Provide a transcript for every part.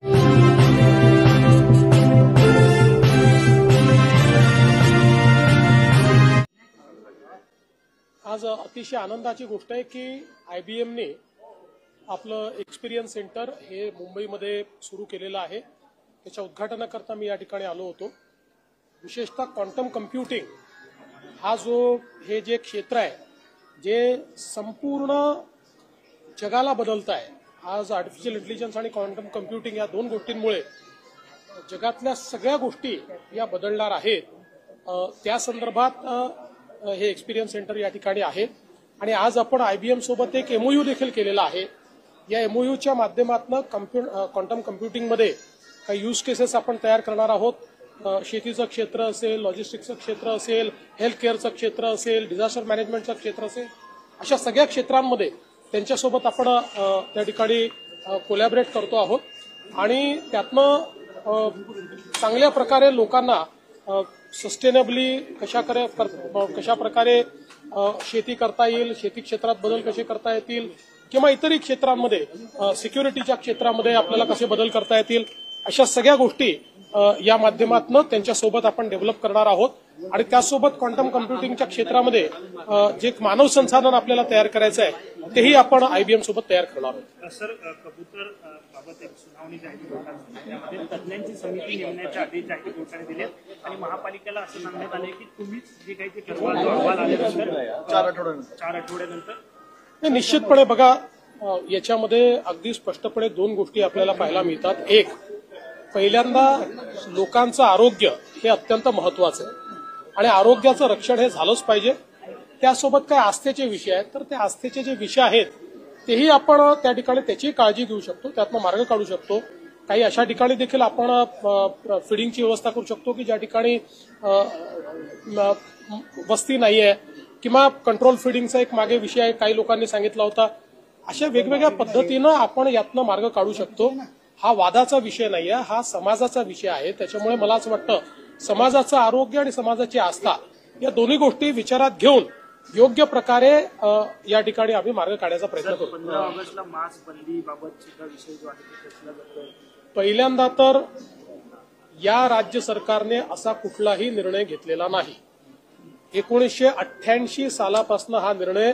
आज अतिशय आनंदाची गोष्ट आहे की IBMने आपलं एक्सपिरियन्स सेंटर हे मुंबईमध्ये सुरू केलेलं आहे। त्याच्या उद्घाटनाकरता मी या ठिकाणी आलो होतो। विशेषतः क्वांटम कम्प्युटिंग हा जो हे जे क्षेत्र आहे जे संपूर्ण जगाला बदलत आहे। आज आर्टिफिशियल इंटेलिजन्स आणि क्वांटम कम्प्युटिंग या दोन गोष्टींमुळे जगातल्या सगळ्या गोष्टी या बदलणार आहेत। त्या संदर्भात हे एक्सपिरियन्स सेंटर या ठिकाणी आहे आणि आज आपण IBM सोबत एक MOU देखील केलेला आहे। या MOUच्या माध्यमातून क्वांटम कम्प्युटिंग मध्ये काही यूज केसेस आपण तयार करणार आहोत। शेतीचं क्षेत्र असेल, लॉजिस्टिक्सचं क्षेत्र असेल, हेल्थ केअरचं क्षेत्र असेल, डिझास्टर मॅनेजमेंटचं क्षेत्र असेल, अशा सगळ्या क्षेत्रांमध्ये त्यांच्यासोबत आपण त्या ठिकाणी कोलॅबरेट करतो आहोत आणि त्यातनं चांगल्या प्रकारे लोकांना सस्टेनेबली कशा प्रकारे शेती करता येईल, शेती क्षेत्रात बदल कसे करता येतील किंवा इतरही क्षेत्रांमध्ये सिक्युरिटीच्या क्षेत्रामध्ये आपल्याला कसे बदल करता येतील, अशा सगळ्या गोष्टी या माध्यमातून त्यांच्यासोबत आपण डेव्हलप करणार आहोत। आणि त्यासोबत क्वांटम कम्प्युटिंगच्या क्षेत्रामध्ये जे मानव संसाधन आपल्याला तयार करायचं आहे तेही आपण IBM सोबत तयार करणार आहोत। सर, कबूतर बाबत एक सुनावणी झाली त्यामध्ये तज्ञांची समिती नेमण्याचे आदेश जाहीर कोर्टाने दिले आणि महापालिकेला असं सांगण्यात आले की तुम्हीच जे काही ते ठरवा जो अहवाल आल्यानंतर 4 आठवड्यानंतर निश्चितपणे बघा, याच्यामध्ये अगदी स्पष्टपणे दोन गोष्टी आपल्याला पाहायला मिळतात। एक, पहिल्यांदा लोकांचं आरोग्य हे अत्यंत महत्वाचं आहे आणि आरोग्याचं रक्षण हे झालंच पाहिजे। त्यासोबत काही आस्थेचे विषय आहेत, तर ते आस्थेचे जे विषय आहेत तेही आपण त्या ठिकाणी त्याची काळजी घेऊ शकतो, त्यातनं मार्ग काढू शकतो। काही अशा ठिकाणी देखील आपण फीडिंगची व्यवस्था करू शकतो की ज्या ठिकाणी वस्ती नाहीये किंवा कंट्रोल फीडिंगचा एक मागे विषय आहे, काही लोकांनी सांगितला होता। अशा वेगवेगळ्या पद्धतीनं आपण यातनं मार्ग काढू शकतो। हा वादाचा विषय नाहीये, हा समाजाचा विषय आहे। त्याच्यामुळे मला असं वाटतं समाजाचं आरोग्य आणि समाजाची आस्था या दोन्ही गोष्टी विचारात घेऊन योग्य प्रकारे या ठिकाणी आम्ही मार्ग काढण्याचा प्रयत्न करू। 15 ऑगस्टला मास्क बंदी बाबतचा विषय जो आहे तो कसला जातोय? पहिल्यांदा तर या राज्य सरकारने असा कुठलाही निर्णय घेतलेला नाही। 1988 सालापासून हा निर्णय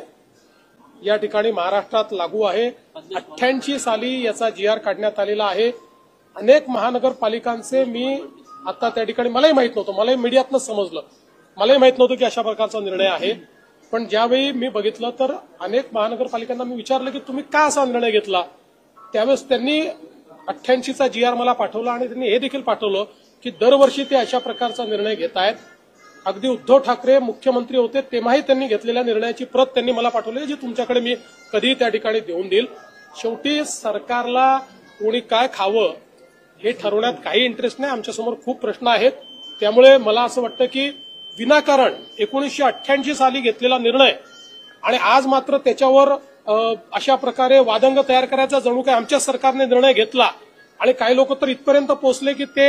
या ठिकाणी महाराष्ट्रात लागू आहे। 88 साली याचा GR काढण्यात आलेला आहे। अनेक महानगरपालिकांचे मी आता त्या ठिकाणी मलाही माहित नव्हतं, मलाही मीडियातनं समजलं, मलाही माहित नव्हतं की अशा प्रकारचा निर्णय आहे। पण ज्यावेळी मी बघितलं तर अनेक महानगरपालिकांना मी विचारलं की तुम्ही का असा निर्णय घेतला, त्यावेळेस त्यांनी 88चा GR मला पाठवला आणि त्यांनी हे देखील पाठवलं की दरवर्षी ते अशा प्रकारचा निर्णय घेत आहेत। अगदी उद्धव ठाकरे मुख्यमंत्री होते तेव्हाही त्यांनी घेतलेल्या निर्णयाची प्रत त्यांनी मला पाठवली, जी तुमच्याकडे मी कधीही त्या ठिकाणी देऊन देईल। शेवटी सरकारला कोणी काय खावं हे ठरवण्यात काही इंटरेस्ट नाही, आमच्यासमोर खूप प्रश्न आहेत। त्यामुळे मला असं वाटतं की विनाकारण 1988 साली घेतलेला निर्णय आणि आज मात्र त्याच्यावर अशा प्रकारे वादंग तयार करायचा जणू काय आमच्या सरकारने निर्णय घेतला आणि काही लोक तर इथपर्यंत पोहोचले की ते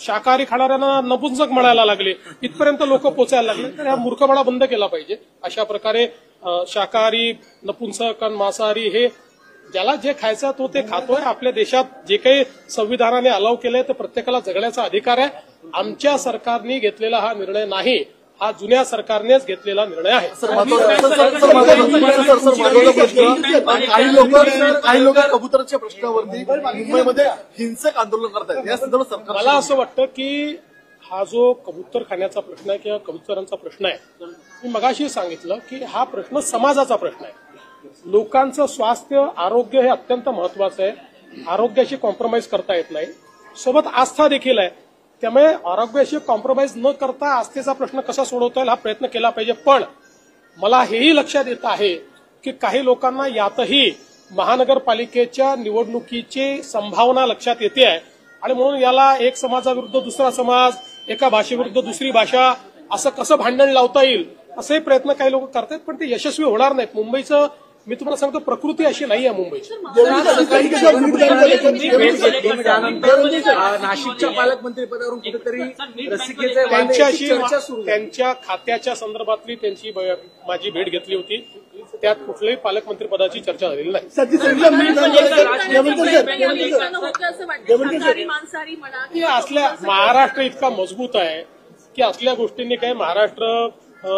शाकाहारी खाणाऱ्यांना नपुंसक म्हणायला लागले, इथपर्यंत लोक पोचायला लागले। तर हा मूर्खपणा बंद केला पाहिजे। अशा प्रकारे शाकाहारी, नपुंसक आणि मांसाहारी हे ज्याला जे खायचं तो ते खातोय। आपल्या देशात जे काही संविधानाने अलाव केलंय ते प्रत्येकाला जगण्याचा अधिकार आहे। आमच्या सरकारने घेतलेला हा निर्णय नाही, हा जुन्या सरकारनेच घेतलेला निर्णय आहे। काही लोक कबुतराच्या प्रश्नावरती मुंबईमध्ये हिंसक आंदोलन करतात, या संदर्भात मला असं वाटतं की हा जो कबूतर खाण्याचा प्रश्न आहे किंवा कबुतरांचा प्रश्न आहे, मी मगाशी सांगितलं की हा प्रश्न समाजाचा प्रश्न आहे। लोकांचं स्वास्थ्य, आरोग्य हे अत्यंत महत्वाचं आहे। आरोग्याशी कॉम्प्रोमाइज करता येत नाही, सोबत आस्था देखील आहे। त्यामुळे आरोग्याशी कॉम्प्रोमाइज न करता आस्थेचा प्रश्न कसा सोडवता येईल हा प्रयत्न केला पाहिजे। पण मला हेही लक्षात येत आहे की काही लोकांना यातही महानगरपालिकेच्या निवडणुकीची संभावना लक्षात येते आहे आणि म्हणून याला एक समाजाविरुद्ध दुसरा समाज, एका भाषेविरुद्ध दुसरी भाषा, असं कसं भांडण लावता येईल असे प्रयत्न काही लोक करतात, पण ते यशस्वी होणार नाहीत। मुंबईचं मी तुम्हाला सांगतो प्रकृती अशी नाही आहे मुंबईची. नाशिकच्या पालकमंत्री पदावरून कुठेतरी रसिकेचे त्यांच्या खात्याच्या संदर्भातली त्यांची माझी भेट घेतली होती. त्यात कुठल्याही पालकमंत्री पदाची चर्चा झालेली नाही. असल्या महाराष्ट्र इतका मजबूत आहे की असल्या गोष्टींनी काही महाराष्ट्र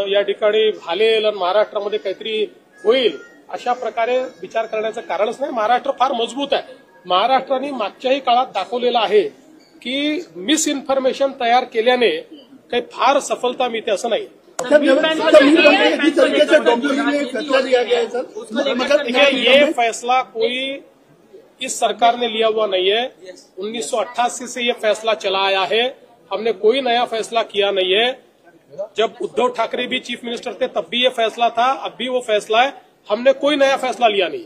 या ठिकाणी भालेल आणि महाराष्ट्रामध्ये काहीतरी होईल अशा प्रकारे विचार करण्याचं कारणच नाही. महाराष्ट्र फार मजबूत आहे. महाराष्ट्राने मागच्याही काळात दाखवलेलं आहे की मिसइन्फॉर्मेशन तयार केल्याने काही फार सफलता मिळते असं नाही. ये फैसला कोई इस सरकार ने लिया हुआ नहीं है. 1988 से ये फैसला चला आया है. हमने कोई नया फैसला किया नहीं है. जब उद्धव ठाकरे भी चीफ मिनिस्टर थे तब भी ये फैसला था, अब भी वो फैसला है. हमने कोई नया फैसला लिया नहीं.